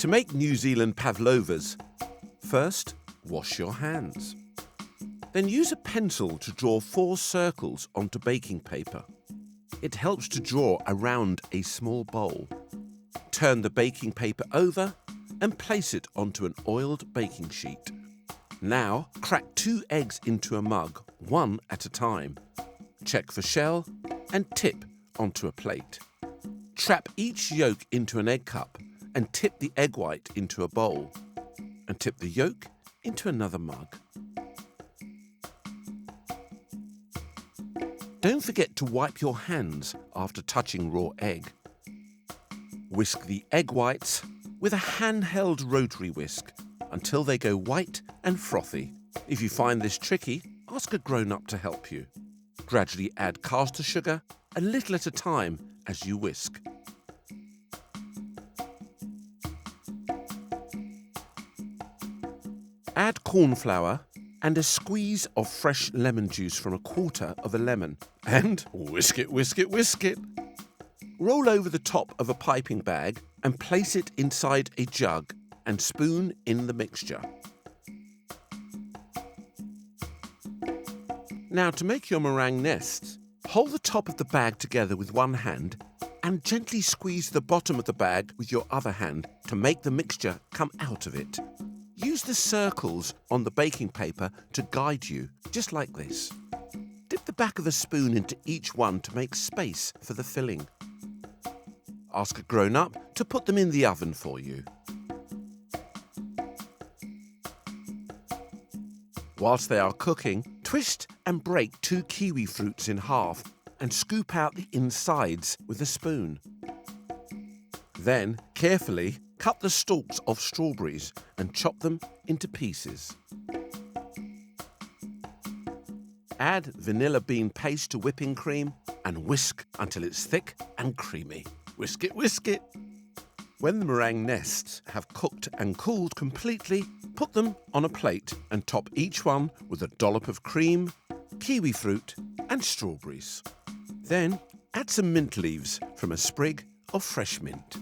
To make New Zealand pavlovas, first wash your hands. Then use a pencil to draw 4 circles onto baking paper. It helps to draw around a small bowl. Turn the baking paper over and place it onto an oiled baking sheet. Now crack 2 eggs into a mug, one at a time. Check for shell and tip onto a plate. Trap each yolk into an egg cup and tip the egg white into a bowl. And tip the yolk into another mug. Don't forget to wipe your hands after touching raw egg. Whisk the egg whites with a handheld rotary whisk until they go white and frothy. If you find this tricky, ask a grown-up to help you. Gradually add caster sugar, a little at a time as you whisk. Add cornflour and a squeeze of fresh lemon juice from 1/4 of a lemon and whisk it, whisk it, whisk it. Roll over the top of a piping bag and place it inside a jug and spoon in the mixture. Now to make your meringue nests, hold the top of the bag together with one hand and gently squeeze the bottom of the bag with your other hand to make the mixture come out of it. Use the circles on the baking paper to guide you, just like this. Dip the back of the spoon into each one to make space for the filling. Ask a grown-up to put them in the oven for you. Whilst they are cooking, twist and break 2 kiwi fruits in half and scoop out the insides with a spoon. Then, carefully, cut the stalks of strawberries and chop them into pieces. Add vanilla bean paste to whipping cream and whisk until it's thick and creamy. Whisk it, whisk it. When the meringue nests have cooked and cooled completely, put them on a plate and top each one with a dollop of cream, kiwi fruit and strawberries. Then add some mint leaves from a sprig of fresh mint.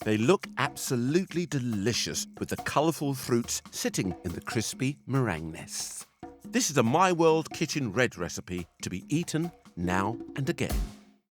They look absolutely delicious with the colourful fruits sitting in the crispy meringue nests. This is a My World Kitchen Red recipe to be eaten now and again.